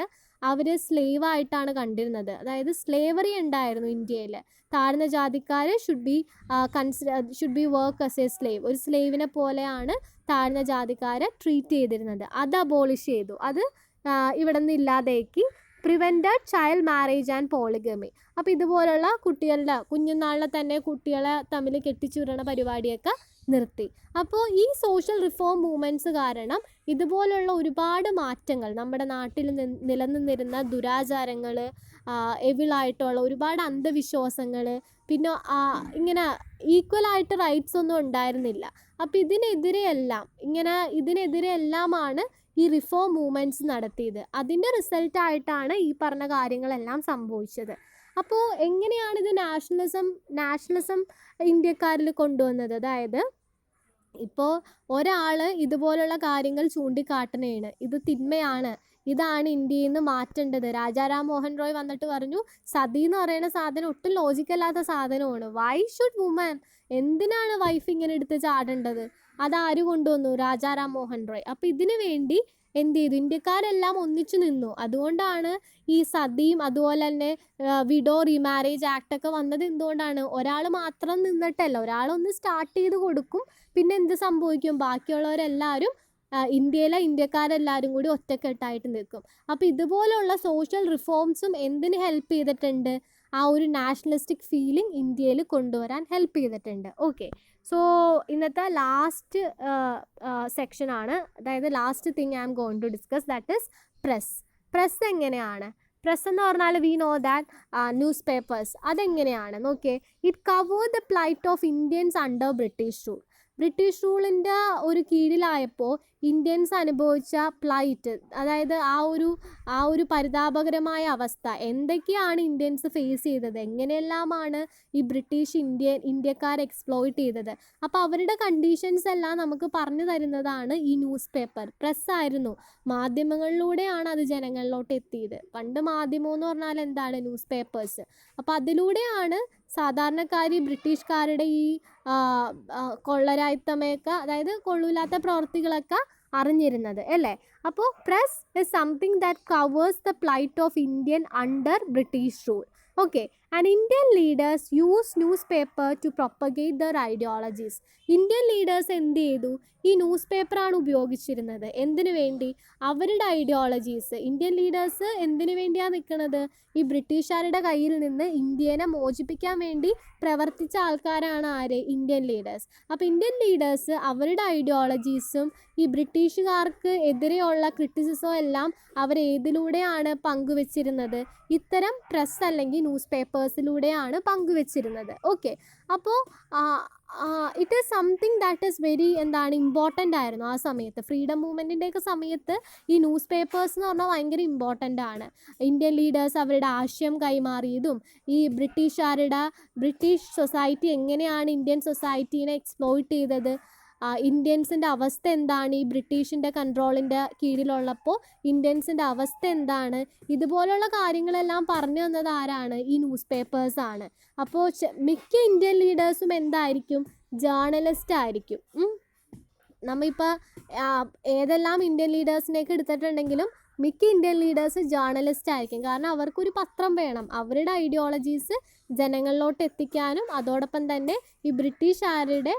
അവർ സ്ലേവ് ആയിട്ടാണ് കണ്ടിരുന്നത്. അതായത് സ്ലേവറി ഉണ്ടായിരുന്നു ഇന്ത്യയിൽ. താഴ്ന്ന ജാതിക്കാർ should be work as a slave. ഒരു സ്ലേവിനെ പോലെയാണ് താഴ്ന്ന ജാതിക്കാരെ ട്രീറ്റ് ചെയ്തിരുന്നത്. അത് അബോളിഷ് ചെയ്തു. അത് ഇവിടെ നിന്ന് ഇല്ലാതാക്കി. Prevented child marriage and polygamy. അപ്പോൾ ഇതുപോലുള്ള കുഞ്ഞുനാളിലെ തന്നെ കുട്ടികളെ തമ്മിൽ കെട്ടിച്ചുവിടണ പരിപാടിയൊക്കെ നിർത്തി. അപ്പോൾ ഈ സോഷ്യൽ റിഫോം മൂവ്മെൻറ്റ്സ് കാരണം ഇതുപോലുള്ള ഒരുപാട് മാറ്റങ്ങൾ, നമ്മുടെ നാട്ടിൽ നിലനിന്നിരുന്ന ദുരാചാരങ്ങൾ, എവിളായിട്ടുള്ള ഒരുപാട് അന്ധവിശ്വാസങ്ങൾ, പിന്നെ ഇങ്ങനെ ഈക്വലായിട്ട് റൈറ്റ്സ് ഒന്നും ഉണ്ടായിരുന്നില്ല. അപ്പോൾ ഇതിനെതിരെയെല്ലാമാണ് ഈ റിഫോം മൂവ്മെൻറ്റ്സ് നടത്തിയത്. അതിൻ്റെ റിസൾട്ടായിട്ടാണ് ഈ പറഞ്ഞ കാര്യങ്ങളെല്ലാം സംഭവിച്ചത്. അപ്പോൾ എങ്ങനെയാണ് ഇത് നാഷണലിസം ഇന്ത്യക്കാരിൽ കൊണ്ടുവന്നത്? അതായത് ഇപ്പോൾ ഒരാൾ ഇതുപോലുള്ള കാര്യങ്ങൾ ചൂണ്ടിക്കാട്ടണേണ്, ഇത് തിന്മയാണ്, ഇതാണ് ഇന്ത്യയിൽ നിന്ന് മാറ്റേണ്ടത്. രാജാറാം മോഹൻ റോയ് വന്നിട്ട് പറഞ്ഞു, സതി എന്ന് പറയുന്ന സാധനം ഒട്ടും ലോജിക്കല്ലാത്ത സാധനമാണ്. വൈ ഷുഡ് വുമൻ, എന്തിനാണ് വൈഫ് ഇങ്ങനെ എടുത്ത് ചാടേണ്ടത്? അതാര് കൊണ്ടുവന്നു? രാജാറാം മോഹൻ റോയ്. അപ്പോൾ ഇതിനു വേണ്ടി എന്ത് ചെയ്തു? ഇന്ത്യക്കാരെല്ലാം ഒന്നിച്ചു നിന്നു. അതുകൊണ്ടാണ് ഈ സതിയും അതുപോലെ തന്നെ വിഡോ റീമാരേജ് ആക്ട് ഒക്കെ വന്നത്. എന്തുകൊണ്ടാണ്? ഒരാൾ മാത്രം നിന്നിട്ടല്ല, ഒരാളൊന്ന് സ്റ്റാർട്ട് ചെയ്ത് കൊടുക്കും, പിന്നെ എന്ത് സംഭവിക്കും? ബാക്കിയുള്ളവരെല്ലാവരും ഇന്ത്യക്കാരെല്ലാവരും കൂടി ഒറ്റക്കെട്ടായിട്ട് നിൽക്കും. അപ്പോൾ ഇതുപോലുള്ള സോഷ്യൽ റിഫോംസും എന്തിന് ഹെൽപ്പ് ചെയ്തിട്ടുണ്ട്? ആ ഒരു നാഷണലിസ്റ്റിക് ഫീലിംഗ് ഇന്ത്യയിൽ കൊണ്ടുവരാൻ ഹെൽപ്പ് ചെയ്തിട്ടുണ്ട്. ഓക്കെ, സോ ഇന്നത്തെ ലാസ്റ്റ് സെക്ഷനാണ്, അതായത് last thing I am going to discuss, that is press എങ്ങനെയാണ്? പ്രസ് എന്ന് പറഞ്ഞാൽ we know that newspapers. അതെങ്ങനെയാണ് നോക്കിയേ. It cover the plight of Indians under British rule. British റൂളിൻ്റെ ഒരു കീഴിലായപ്പോൾ ഇന്ത്യൻസ് അനുഭവിച്ച പ്ലൈറ്റ്, അതായത് ആ ഒരു പരിതാപകരമായ അവസ്ഥ, എന്തൊക്കെയാണ് ഇന്ത്യൻസ് ഫേസ് ചെയ്തത്, എങ്ങനെയെല്ലാമാണ് ഈ ബ്രിട്ടീഷ് ഇന്ത്യക്കാരെ എക്സ്പ്ലോയിറ്റ് ചെയ്തത്. അപ്പോൾ അവരുടെ കണ്ടീഷൻസ് എല്ലാം നമുക്ക് പറഞ്ഞു തരുന്നതാണ് ഈ ന്യൂസ് പേപ്പർ. പ്രസ്സായിരുന്നു, മാധ്യമങ്ങളിലൂടെയാണ് അത് ജനങ്ങളിലോട്ട് എത്തിയത്. പണ്ട് മാധ്യമം എന്ന് പറഞ്ഞാൽ എന്താണ്? News papers. അപ്പോൾ അതിലൂടെയാണ് സാധാരണക്കാരി ബ്രിട്ടീഷുകാരുടെ ഈ കൊള്ളരായ്ത്തമയൊക്കെ, അതായത് കൊള്ളൂലാത്ത പ്രവർത്തികളൊക്കെ അറിഞ്ഞിരുന്നത് അല്ലേ. അപ്പോൾ press is something that covers the plight of Indian under British rule. Okay, and Indian leaders use news paper two propagate there ideologies. Indian leaders എന്ത് ചെയ്തു? ഈ ന്യൂസ് പേപ്പറാണ് ഉപയോഗിച്ചിരുന്നത്. എന്തിനു വേണ്ടി? അവരുടെ ഐഡിയോളജീസ്. ഇന്ത്യൻ ലീഡേഴ്സ് എന്തിനു വേണ്ടിയാണ് നിൽക്കുന്നത്? ഈ ബ്രിട്ടീഷുകാരുടെ കയ്യിൽ നിന്ന് ഇന്ത്യനെ മോചിപ്പിക്കാൻ വേണ്ടി പ്രവർത്തിച്ച ആൾക്കാരാണ് ആര്? Indian leaders. അപ്പോൾ ഇന്ത്യൻ ലീഡേഴ്സ് അവരുടെ ഐഡിയോളജീസും ഈ ബ്രിട്ടീഷുകാർക്ക് എതിരെയുള്ള ക്രിറ്റിസിസവും എല്ലാം അവരേതിലൂടെയാണ് പങ്കുവച്ചിരുന്നത്? ഇത്തരം പ്രസ് അല്ലെങ്കിൽ ന്യൂസ് പേപ്പേഴ്സിലൂടെയാണ് പങ്കുവച്ചിരുന്നത്. ഓക്കെ, അപ്പോൾ it is something that is very important ആയിരുന്നു ആ സമയത്ത്. ഫ്രീഡം മൂവ്മെൻറ്റിൻ്റെയൊക്കെ സമയത്ത് ഈ ന്യൂസ് പേപ്പേഴ്സ് എന്ന് പറഞ്ഞാൽ ഭയങ്കര ഇമ്പോർട്ടൻ്റ് ആണ്. ഇന്ത്യൻ ലീഡേഴ്സ് അവരുടെ ആശയം കൈമാറിയതും, ഈ ബ്രിട്ടീഷ് സൊസൈറ്റി എങ്ങനെയാണ് ഇന്ത്യൻ സൊസൈറ്റീനെ എക്സ്പ്ലോയിറ്റ് ചെയ്തത്, ഇന്ത്യൻസിൻ്റെ അവസ്ഥ എന്താണ്, ഈ ബ്രിട്ടീഷിൻ്റെ കൺട്രോളിൻ്റെ കീഴിലുള്ളപ്പോൾ ഇന്ത്യൻസിൻ്റെ അവസ്ഥ എന്താണ്, ഇതുപോലുള്ള കാര്യങ്ങളെല്ലാം പറഞ്ഞു തന്നത് ആരാണ്? ഈ ന്യൂസ് പേപ്പേഴ്സാണ്. അപ്പോൾ മിക്ക ഇന്ത്യൻ ലീഡേഴ്സും എന്തായിരിക്കും? ജേർണലിസ്റ്റ് ആയിരിക്കും. നമ്മളിപ്പോൾ ഏതെല്ലാം ഇന്ത്യൻ ലീഡേഴ്സിനെയൊക്കെ എടുത്തിട്ടുണ്ടെങ്കിലും മിക്ക ഇന്ത്യൻ ലീഡേഴ്സ് ജേർണലിസ്റ്റ് ആയിരിക്കും. കാരണം അവർക്കൊരു പത്രം വേണം, അവരുടെ ഐഡിയോളജീസ് ജനങ്ങളിലോട്ട് എത്തിക്കാനും അതോടൊപ്പം തന്നെ ഈ ബ്രിട്ടീഷുകാരുടെ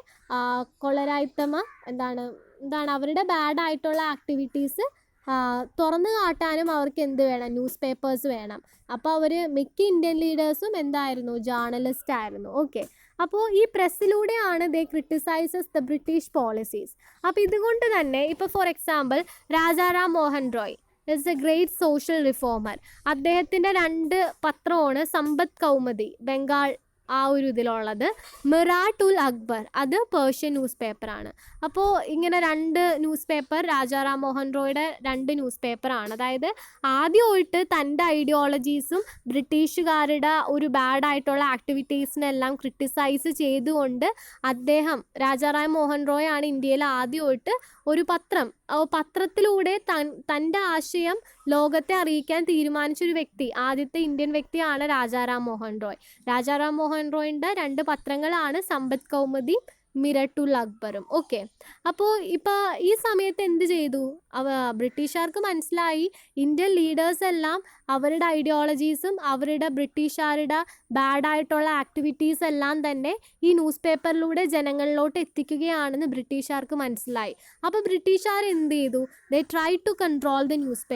കൊള്ളരായ്ത്തമ എന്താണ് അവരുടെ ബാഡായിട്ടുള്ള ആക്ടിവിറ്റീസ് തുറന്നു കാട്ടാനും അവർക്ക് എന്ത് വേണം? ന്യൂസ് പേപ്പേഴ്സ് വേണം. അപ്പോൾ മിക്ക ഇന്ത്യൻ ലീഡേഴ്സും എന്തായിരുന്നു? ജേർണലിസ്റ്റ് ആയിരുന്നു. ഓക്കെ, അപ്പോൾ ഈ പ്രസ്സിലൂടെയാണ് they criticises the British policies. അപ്പോൾ ഇതുകൊണ്ട് തന്നെ ഇപ്പോൾ for example Rajaram Mohan Roy is a great social reformer. അദ്ദേഹത്തിൻ്റെ 2 പത്രമാണ് സമ്പത്ത് കൗമുദി ബംഗാൾ ആ ഒരു ഇതിലുള്ളത്, മിറാട്ട് ഉൽ അക്ബർ അത് പേർഷ്യൻ ന്യൂസ് പേപ്പറാണ്. അപ്പോൾ ഇങ്ങനെ 2 ന്യൂസ് പേപ്പർ രാജാറാം മോഹൻ റോയുടെ 2 ന്യൂസ് പേപ്പറാണ്. അതായത് ആദ്യമായിട്ട് തൻ്റെ ഐഡിയോളജീസും ബ്രിട്ടീഷുകാരുടെ ഒരു ബാഡായിട്ടുള്ള ആക്ടിവിറ്റീസിനെല്ലാം ക്രിട്ടിസൈസ് ചെയ്തുകൊണ്ട് അദ്ദേഹം രാജാറാം മോഹൻ റോയ് ആണ് ഇന്ത്യയിൽ ആദ്യമായിട്ട് ഒരു പത്രത്തിലൂടെ തൻ്റെ ആശയം ലോകത്തെ അറിയിക്കാൻ തീരുമാനിച്ചൊരു വ്യക്തി, ആദ്യത്തെ ഇന്ത്യൻ വ്യക്തിയാണ് രാജാറാം മോഹൻ റോയ്. രാജാറാം മോഹൻ റോയിൻ്റെ 2 പത്രങ്ങളാണ് സമ്പത്ത് കൗമുദി മിരട്ടുൽ അക്ബറും. ഓക്കെ, അപ്പോൾ ഇപ്പോൾ ഈ സമയത്ത് എന്ത് ചെയ്തു? ബ്രിട്ടീഷുകാർക്ക് മനസ്സിലായി ഇന്ത്യൻ ലീഡേഴ്സ് എല്ലാം അവരുടെ ഐഡിയോളജീസും അവരുടെ ബ്രിട്ടീഷുകാരുടെ ബാഡായിട്ടുള്ള ആക്ടിവിറ്റീസ് എല്ലാം തന്നെ ഈ ന്യൂസ് പേപ്പറിലൂടെ ജനങ്ങളിലോട്ട് എത്തിക്കുകയാണെന്ന് ബ്രിട്ടീഷുകാർക്ക് മനസ്സിലായി. അപ്പോൾ ബ്രിട്ടീഷുകാർ എന്ത് ചെയ്തു? They try to control the news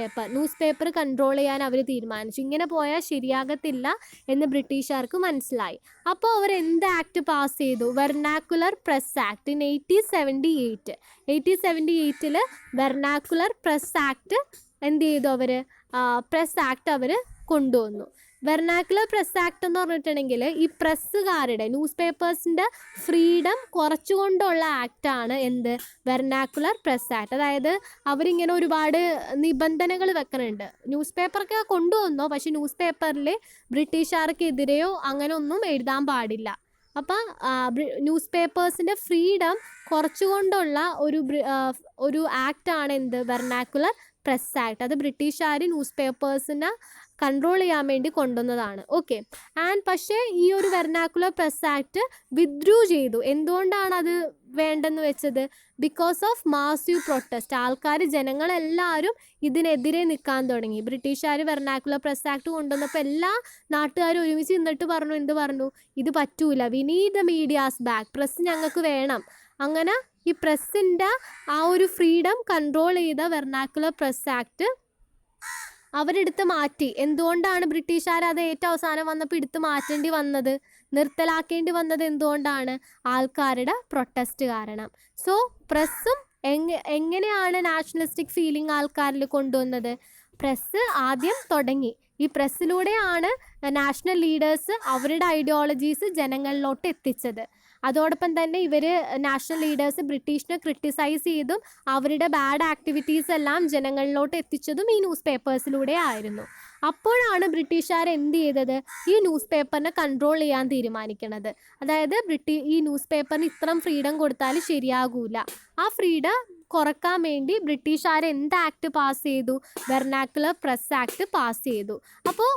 paper control ചെയ്യാൻ അവർ തീരുമാനിച്ചു. ഇങ്ങനെ പോയാൽ ശരിയാകത്തില്ല എന്ന് ബ്രിട്ടീഷുകാർക്ക് മനസ്സിലായി. അപ്പോൾ അവർ എന്ത് ആക്ട് പാസ് ചെയ്തു? Vernacular press act in 1878. 1878 vernacular press act എന്ത് ചെയ്തു? അവർ പ്രസ് ആക്ട് അവർ കൊണ്ടുവന്നു. വെർനാക്കുലർ പ്രസ് ആക്ട് എന്ന് പറഞ്ഞിട്ടുണ്ടെങ്കിൽ ഈ പ്രസ്സുകാരുടെ ന്യൂസ് പേപ്പേഴ്സിൻ്റെ ഫ്രീഡം കുറച്ചുകൊണ്ടുള്ള ആക്റ്റാണ് എന്ത്? വെർനാക്കുലർ പ്രസ് ആക്ട്. അതായത് അവരിങ്ങനെ ഒരുപാട് നിബന്ധനകൾ വെക്കുന്നുണ്ട്. ന്യൂസ് പേപ്പറൊക്കെ കൊണ്ടുവന്നോ, പക്ഷേ ന്യൂസ് പേപ്പറിൽ ബ്രിട്ടീഷുകാർക്കെതിരെയോ അങ്ങനെ ഒന്നും എഴുതാൻ പാടില്ല. അപ്പം ന്യൂസ് പേപ്പേഴ്സിൻ്റെ ഫ്രീഡം കുറച്ചുകൊണ്ടുള്ള ഒരു ആക്റ്റാണ് എന്ത്? വെർനാക്കുലർ പ്രസ് ആക്ട്. അത് ബ്രിട്ടീഷുകാർ ന്യൂസ് പേപ്പേഴ്സിനെ കൺട്രോൾ ചെയ്യാൻ വേണ്ടി കൊണ്ടുവന്നതാണ്. ഓക്കെ, ആൻഡ് പക്ഷേ ഈ ഒരു വെർനാക്കുലർ പ്രസ് ആക്ട് വിത്ഡ്രൂ ചെയ്തു. എന്തുകൊണ്ടാണ് അത് വേണ്ടെന്ന് വെച്ചത്? Because of massive protest. ജനങ്ങളെല്ലാവരും ഇതിനെതിരെ നിൽക്കാൻ തുടങ്ങി. ബ്രിട്ടീഷുകാർ വെർനാക്കുലർ പ്രസ് ആക്ട് കൊണ്ടുവന്നപ്പോൾ എല്ലാ നാട്ടുകാരും ഒരുമിച്ച് നിന്നിട്ട് പറഞ്ഞു, എന്ത് പറഞ്ഞു? ഇത് പറ്റൂല, we need the medias back, press ഞങ്ങൾക്ക് വേണം. അങ്ങനെ ഈ പ്രസ്സിൻ്റെ ആ ഒരു ഫ്രീഡം കൺട്രോൾ ചെയ്ത വെർനാക്കുലർ പ്രസ് ആക്ട് അവരെടുത്ത് മാറ്റി. എന്തുകൊണ്ടാണ് ബ്രിട്ടീഷുകാർ അത് ഏറ്റവും അവസാനം വന്നപ്പോൾ എടുത്ത് മാറ്റേണ്ടി വന്നത്, നിർത്തലാക്കേണ്ടി വന്നത്? എന്തുകൊണ്ടാണ്? ആൾക്കാരുടെ പ്രൊട്ടസ്റ്റ് കാരണം. സോ പ്രസ്സും എങ്ങനെയാണ് നാഷണലിസ്റ്റിക് ഫീലിംഗ് ആൾക്കാരിൽ കൊണ്ടുവന്നത്? പ്രസ് ആദ്യം തുടങ്ങി. ഈ പ്രസ്സിലൂടെയാണ് നാഷണൽ ലീഡേഴ്സ് അവരുടെ ഐഡിയോളജീസ് ജനങ്ങളിലോട്ട് എത്തിച്ചത്. അതോടൊപ്പം തന്നെ ഇവർ നാഷണൽ ലീഡേഴ്സ് ബ്രിട്ടീഷിനെ ക്രിട്ടിസൈസ് ചെയ്തും അവരുടെ ബാഡ് ആക്ടിവിറ്റീസ് എല്ലാം ജനങ്ങളിലോട്ട് എത്തിച്ചതും ഈ ന്യൂസ് പേപ്പേഴ്സിലൂടെ ആയിരുന്നു. അപ്പോഴാണ് ബ്രിട്ടീഷുകാർ എന്ത് ചെയ്തത്? ഈ ന്യൂസ് പേപ്പറിനെ കൺട്രോൾ ചെയ്യാൻ തീരുമാനിക്കുന്നത്. അതായത് ഈ ന്യൂസ് പേപ്പറിന് ഇത്രയും ഫ്രീഡം കൊടുത്താൽ ശരിയാകൂല. ആ ഫ്രീഡം കുറക്കാൻ വേണ്ടി ബ്രിട്ടീഷുകാർ എന്ത് ആക്ട് പാസ് ചെയ്തു? വെർനാക്കുലർ പ്രസ് ആക്ട് പാസ് ചെയ്തു. അപ്പോൾ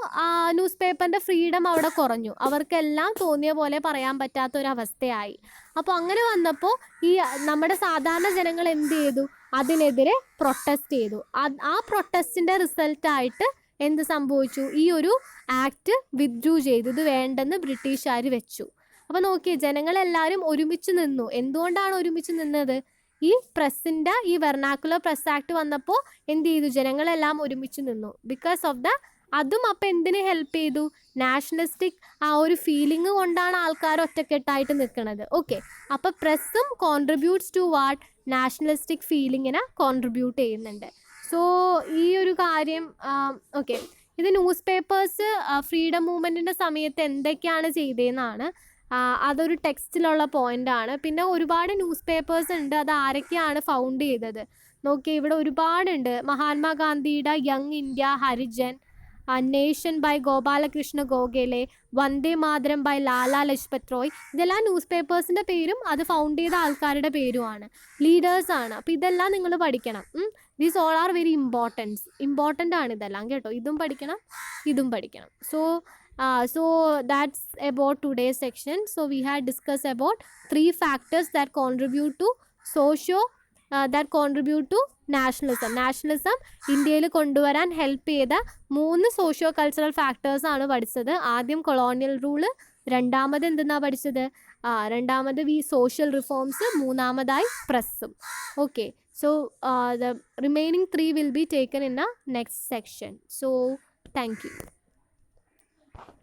ന്യൂസ് പേപ്പറിൻ്റെ ഫ്രീഡം അവിടെ കുറഞ്ഞു. അവർക്കെല്ലാം തോന്നിയ പോലെ പറയാൻ പറ്റാത്തൊരവസ്ഥയായി. അപ്പോൾ അങ്ങനെ വന്നപ്പോൾ ഈ നമ്മുടെ സാധാരണ ജനങ്ങൾ എന്ത് ചെയ്തു? അതിനെതിരെ പ്രൊട്ടസ്റ്റ് ചെയ്തു. ആ പ്രൊട്ടസ്റ്റിൻ്റെ റിസൾട്ടായിട്ട് എന്ത് സംഭവിച്ചു? ഈ ഒരു ആക്ട് വിത്ഡ്രൂ ചെയ്തു. ഇത് വേണ്ടെന്ന് ബ്രിട്ടീഷുകാർ വെച്ചു. അപ്പോൾ നോക്കിയേ, ജനങ്ങളെല്ലാവരും ഒരുമിച്ച് നിന്നു. എന്തുകൊണ്ടാണ് ഒരുമിച്ച് നിന്നത്? ഈ പ്രസ്സിൻ്റെ ഈ വെർനാക്കുലർ പ്രസ് ആക്ട് വന്നപ്പോൾ എന്ത് ചെയ്തു? ജനങ്ങളെല്ലാം ഒരുമിച്ച് നിന്നു. ബിക്കോസ് ഓഫ് അതും അപ്പം എന്തിന് ഹെൽപ്പ് ചെയ്തു? നാഷണലിസ്റ്റിക് ആ ഒരു ഫീലിംഗ് കൊണ്ടാണ് ആൾക്കാർ ഒറ്റക്കെട്ടായിട്ട് നിൽക്കുന്നത്. ഓക്കെ, അപ്പോൾ പ്രസ്സും കോൺട്രിബ്യൂട്ട്സ് ടു വാട്ട്? നാഷണലിസ്റ്റിക് ഫീലിങ്ങിനെ കോൺട്രിബ്യൂട്ട് ചെയ്യുന്നുണ്ട്. സോ ഈ ഒരു കാര്യം ഓക്കെ, ഇത് ന്യൂസ് പേപ്പേഴ്സ് ഫ്രീഡം മൂവ്മെൻറ്റിൻ്റെ സമയത്ത് എന്തൊക്കെയാണ് ചെയ്തതെന്നാണ്. അതൊരു ടെക്സ്റ്റിലുള്ള പോയിൻ്റാണ്. പിന്നെ ഒരുപാട് ന്യൂസ് പേപ്പേഴ്സ് ഉണ്ട്. അത് ആരൊക്കെയാണ് ഫൗണ്ട് ചെയ്തത് നോക്കി. ഇവിടെ ഒരുപാടുണ്ട്. മഹാത്മാഗാന്ധിയുടെ Young India, Harijan, Nation by Gopal Krishna Gokhale, Vande Mataram by Lala Lajpat Roy. ഇതെല്ലാം ന്യൂസ് പേപ്പേഴ്സിൻ്റെ പേരും അത് ഫൗണ്ട് ചെയ്ത ആൾക്കാരുടെ പേരുമാണ്, ലീഡേഴ്സാണ്. അപ്പോൾ ഇതെല്ലാം നിങ്ങൾ പഠിക്കണം. These all are very important ആണ് ഇതെല്ലാം കേട്ടോ. ഇതും പഠിക്കണം, ഇതും പഠിക്കണം. So that's about today's section. So we had discussed about 3 factors that contribute to nationalism ഇന്ത്യയിൽ കൊണ്ടുവരാൻ ഹെൽപ്പ് ചെയ്ത 3 സോഷ്യോ കൾച്ചറൽ ഫാക്ടേഴ്സ് ആണ് പഠിച്ചത്. ആദ്യം കൊളോണിയൽ റൂള്, രണ്ടാമത് എന്തെന്നാണ് പഠിച്ചത്? രണ്ടാമത് സോഷ്യൽ റിഫോംസ്, മൂന്നാമതായി പ്രസ്സും. Okay, so the remaining 3 will be taken in the next section. So thank you.